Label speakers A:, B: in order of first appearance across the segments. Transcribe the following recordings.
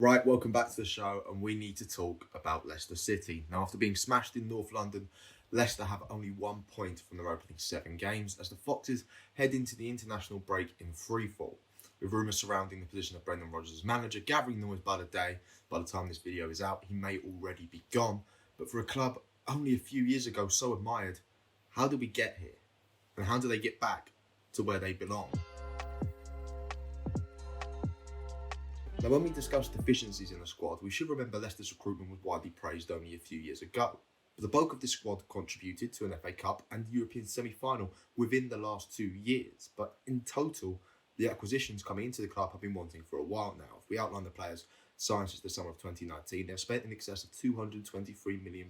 A: Right, welcome back to the show, and we need to talk about Leicester City. Now, after being smashed in North London, Leicester have only 1 point from their opening 7 games as the Foxes head into the international break in freefall. With rumours surrounding the position of Brendan Rodgers as manager gathering noise by the day, by the time this video is out, he may already be gone. But for a club only a few years ago so admired, how did we get here? And how do they get back to where they belong? Now, when we discuss deficiencies in the squad, we should remember Leicester's recruitment was widely praised only a few years ago. But the bulk of this squad contributed to an FA Cup and European semi-final within the last 2 years. But in total, the acquisitions coming into the club have been wanting for a while now. If we outline the players signed since the summer of 2019, they've spent in excess of £223 million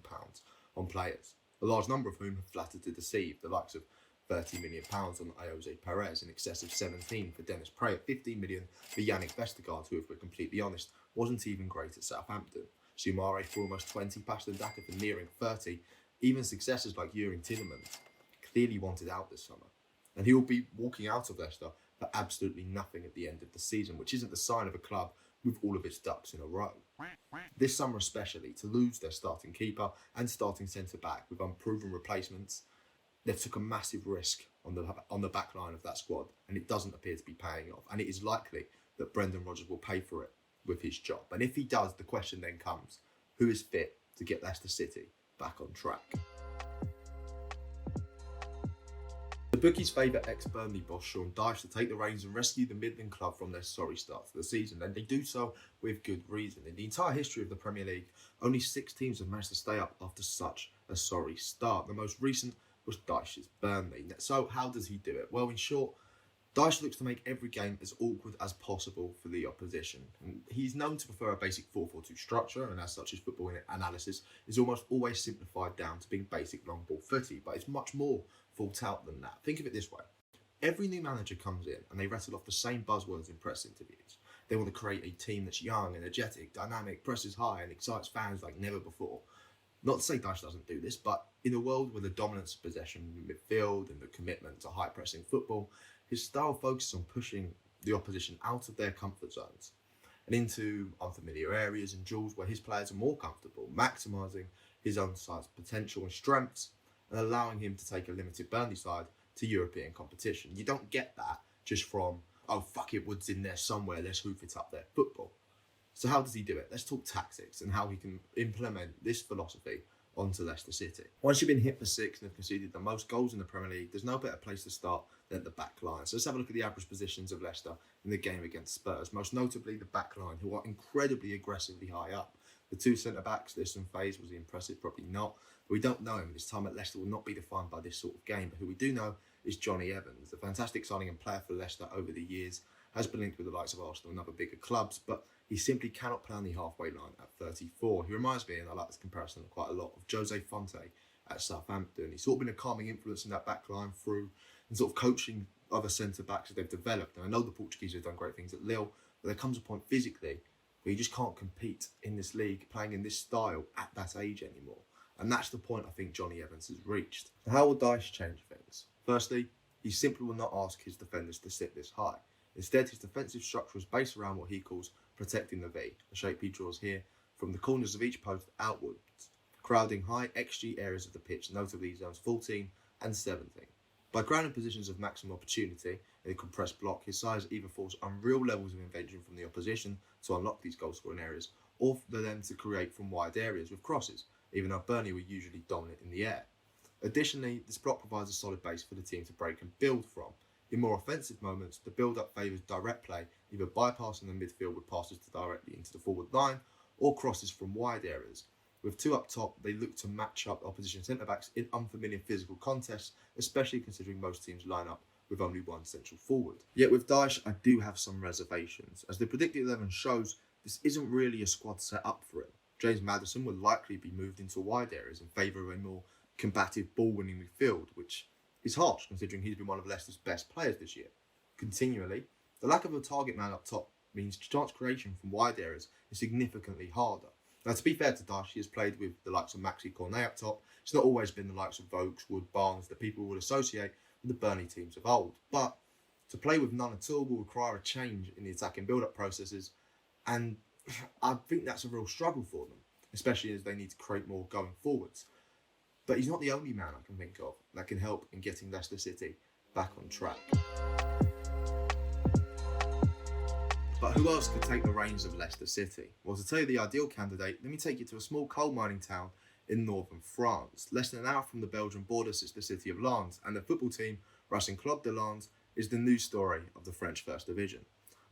A: on players, a large number of whom have flattered to deceive, the likes of £30 million on Jose Perez, in excess of 17 for Dennis Prayer, 15 million for Yannick Vestergaard, who, if we're completely honest, wasn't even great at Southampton. Soumare for almost 20, Pastor Daka for nearing 30. Even successors like Jurgen Tielemans clearly wanted out this summer. And he will be walking out of Leicester for absolutely nothing at the end of the season, which isn't the sign of a club with all of its ducks in a row. This summer especially, to lose their starting keeper and starting centre-back with unproven replacements, they've took a massive risk on the back line of that squad, and it doesn't appear to be paying off. And it is likely that Brendan Rodgers will pay for it with his job. And if he does, the question then comes, who is fit to get Leicester City back on track? The bookies favour ex-Burnley boss Sean Dyche to take the reins and rescue the Midland club from their sorry start to the season, and they do so with good reason. In the entire history of the Premier League, only 6 teams have managed to stay up after such a sorry start. The most recent was Dyche's Burnley. So how does he do it? Well, in short, Dyche looks to make every game as awkward as possible for the opposition. And he's known to prefer a basic 4-4-2 structure, and as such his football analysis is almost always simplified down to being basic long ball footy, but it's much more thought out than that. Think of it this way. Every new manager comes in and they rattle off the same buzzwords in press interviews. They want to create a team that's young, energetic, dynamic, presses high and excites fans like never before. Not to say Dyche doesn't do this, but in a world with the dominance of possession in midfield and the commitment to high-pressing football, his style focuses on pushing the opposition out of their comfort zones and into unfamiliar areas and duels where his players are more comfortable, maximising his own side's potential and strengths and allowing him to take a limited Burnley side to European competition. You don't get that just from, oh, fuck it, Wood's in there somewhere, let's hoof it up their football. So how does he do it? Let's talk tactics and how he can implement this philosophy onto Leicester City. Once you've been hit for 6 and have conceded the most goals in the Premier League, there's no better place to start than the back line. So let's have a look at the average positions of Leicester in the game against Spurs, most notably the back line, who are incredibly aggressively high up. The 2 centre-backs, Listen Haise, was he impressive? Probably not. But we don't know him. His time at Leicester will not be defined by this sort of game. But who we do know is Johnny Evans, the fantastic signing and player for Leicester over the years, has been linked with the likes of Arsenal and other bigger clubs, but he simply cannot play on the halfway line at 34. He reminds me, and I like this comparison quite a lot, of Jose Fonte at Southampton. He's sort of been a calming influence in that back line through and sort of coaching other centre-backs as they've developed. And I know the Portuguese have done great things at Lille, but there comes a point physically where you just can't compete in this league playing in this style at that age anymore. And that's the point I think Johnny Evans has reached. So how will Dyche change things? Firstly, he simply will not ask his defenders to sit this high. Instead, his defensive structure is based around what he calls protecting the V, the shape he draws here, from the corners of each post outwards, crowding high XG areas of the pitch, notably zones 14 and 17. By crowding positions of maximum opportunity in a compressed block, his size either forces unreal levels of invention from the opposition to unlock these goal-scoring areas, or for them to create from wide areas with crosses, even though Burnley were usually dominant in the air. Additionally, this block provides a solid base for the team to break and build from. In more offensive moments, the build-up favours direct play, either bypassing the midfield with passes directly into the forward line or crosses from wide areas. With 2 up top, they look to match up opposition centre-backs in unfamiliar physical contests, especially considering most teams line up with only 1 central forward. Yet with Dyche, I do have some reservations. As the predicted 11 shows, this isn't really a squad set up for him. James Maddison will likely be moved into wide areas in favour of a more combative ball-winning midfield, which is harsh considering he's been one of Leicester's best players this year. Continually, the lack of a target man up top means chance creation from wide areas is significantly harder. Now, to be fair to Dyche, he has played with the likes of Maxi Cornet up top. It's not always been the likes of Vokes, Wood, Barnes that people would associate with the Burnley teams of old. But to play with none at all will require a change in the attacking build-up processes, and I think that's a real struggle for them, especially as they need to create more going forwards. But he's not the only man I can think of that can help in getting Leicester City back on track. But who else could take the reins of Leicester City? Well, to tell you the ideal candidate, let me take you to a small coal mining town in northern France. Less than an hour from the Belgian border sits the city of Lens, and the football team, Racing Club de Lens, is the news story of the French First Division.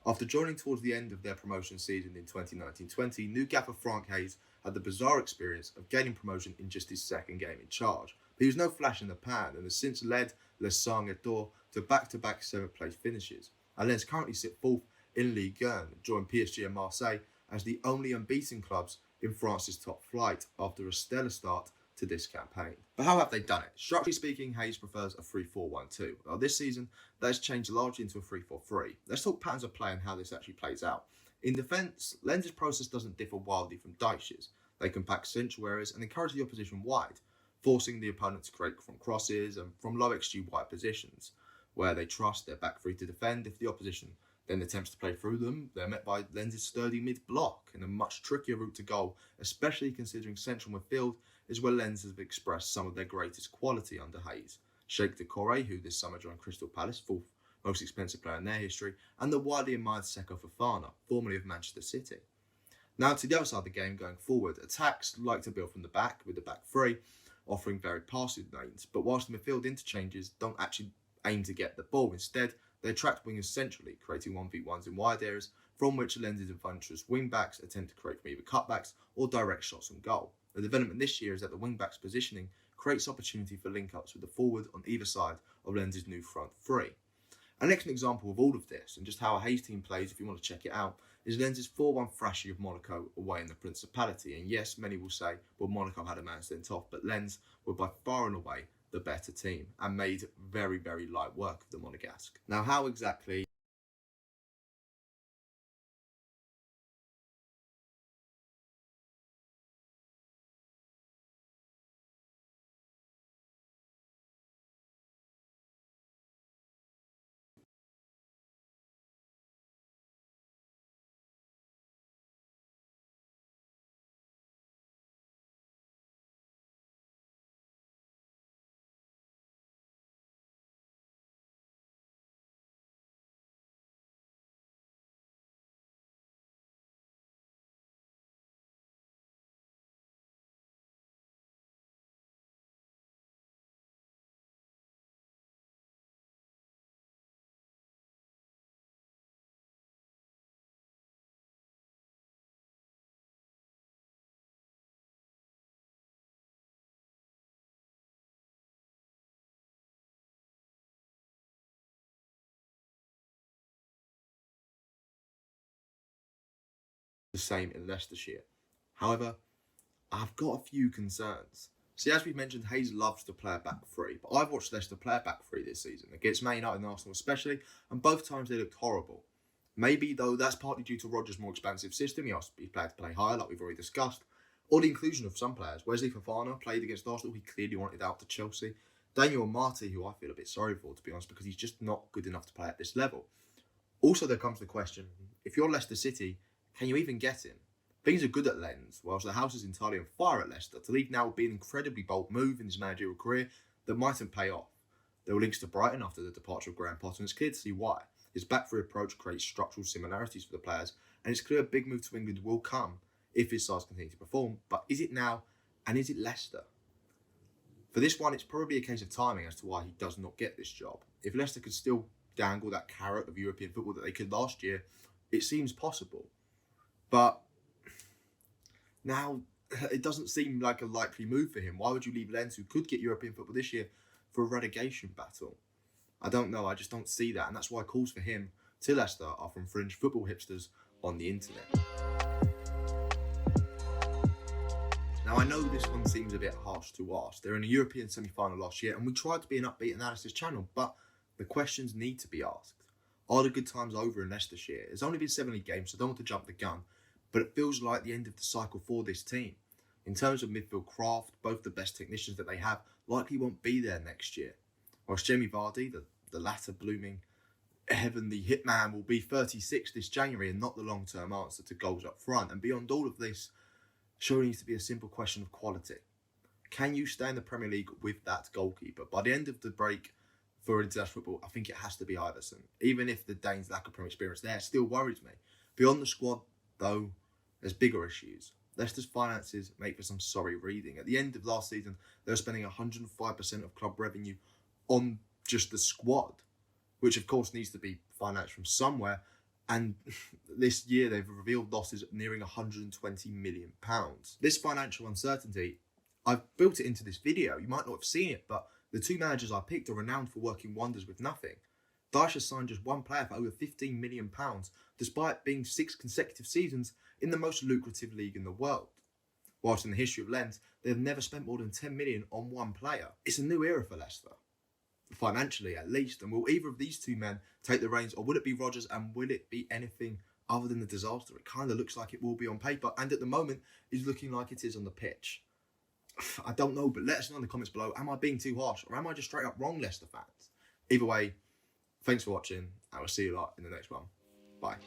A: After joining towards the end of their promotion season in 2019-20, new gaffer Franck Haise had the bizarre experience of gaining promotion in just his second game in charge. But he was no flash in the pan and has since led Les Sangs-Etours to back-to-back 7th place finishes. And Lens currently sit 4th in Ligue 1, joined PSG and Marseille as the only unbeaten clubs in France's top flight after a stellar start to this campaign. But how have they done it? Structurally speaking, Haise prefers a 3-4-1-2. Well, this season, that has changed largely into a 3-4-3. Let's talk patterns of play and how this actually plays out. In defence, Lens' process doesn't differ wildly from Dyche's. They compact central areas and encourage the opposition wide, forcing the opponent to create from crosses and from low XG wide positions, where they trust their back three to defend. If the opposition then attempts to play through them, they're met by Lens' sturdy mid-block and a much trickier route to goal, especially considering central midfield is where Lens have expressed some of their greatest quality under Haise. Sheikh Doucouré, who this summer joined Crystal Palace, 4th most expensive player in their history, and the widely admired Seko Fofana, formerly of Manchester City. Now to the other side of the game going forward, attacks like to build from the back with the back three, offering varied passing lanes, but whilst the midfield interchanges don't actually aim to get the ball, instead they attract wingers centrally, creating 1v1s in wide areas from which Lens' adventurous wing-backs attempt to create from either cutbacks or direct shots on goal. The development this year is that the wing-backs' positioning creates opportunity for link-ups with the forward on either side of Lens' new front three. An excellent example of all of this, and just how a Haise team plays if you want to check it out, is Lens' 4-1 thrashing of Monaco away in the Principality. And yes, many will say, well, Monaco had a man sent off, but Lens were by far and away the better team and made very, very light work of the Monegasque. Now, how exactly the same in Leicestershire? However, I've got a few concerns. See, as we've mentioned, Haise loves to play a back three, but I've watched Leicester play a back three this season, against Man United and Arsenal especially, and both times they looked horrible. Maybe, though, that's partly due to Rodgers' more expansive system. He asked his player to play higher, like we've already discussed, or the inclusion of some players. Wesley Fofana played against Arsenal, he clearly wanted out to Chelsea. Daniel Marty, who I feel a bit sorry for, to be honest, because he's just not good enough to play at this level. Also, there comes the question, if you're Leicester City, can you even get him? Things are good at Lens, whilst the house is entirely on fire at Leicester. To leave now would be an incredibly bold move in his managerial career that mightn't pay off. There were links to Brighton after the departure of Graham Potter, and it's clear to see why. His back three approach creates structural similarities for the players, and it's clear a big move to England will come if his sides continue to perform. But is it now, and is it Leicester? For this one, it's probably a case of timing as to why he does not get this job. If Leicester could still dangle that carrot of European football that they could last year, it seems possible. But now, it doesn't seem like a likely move for him. Why would you leave Lens, who could get European football this year, for a relegation battle? I don't know. I just don't see that. And that's why calls for him to Leicester are from fringe football hipsters on the internet. Now, I know this one seems a bit harsh to ask. They're in a European semi-final last year, and we tried to be an upbeat analysis channel, but the questions need to be asked. Are the good times over in Leicestershire? It's only been 7 league games, so I don't want to jump the gun, but it feels like the end of the cycle for this team. In terms of midfield craft, both the best technicians that they have likely won't be there next year. Whilst Jamie Vardy, the latter blooming Heaven, the hitman, will be 36 this January and not the long-term answer to goals up front. And beyond all of this, surely needs to be a simple question of quality. Can you stay in the Premier League with that goalkeeper? By the end of the break for international football, I think it has to be Iversen. Even if the Danes' lack of Premier experience there still worries me. Beyond the squad, though, there's bigger issues. Leicester's finances make for some sorry reading. At the end of last season, they were spending 105% of club revenue on just the squad, which of course needs to be financed from somewhere. And this year they've revealed losses nearing £120 million. This financial uncertainty, I've built it into this video. You might not have seen it, but the two managers I picked are renowned for working wonders with nothing. Dyche has signed just one player for over £15 million, despite being 6 consecutive seasons in the most lucrative league in the world. Whilst in the history of Lens, they've never spent more than £10 million on one player. It's a new era for Leicester, financially at least. And will either of these two men take the reins, or will it be Rodgers, and will it be anything other than the disaster it kind of looks like it will be on paper, and at the moment is looking like it is on the pitch? I don't know, but let us know in the comments below. Am I being too harsh, or am I just straight up wrong, Leicester fans? Either way, thanks for watching, and we'll see you lot in the next one. Bye.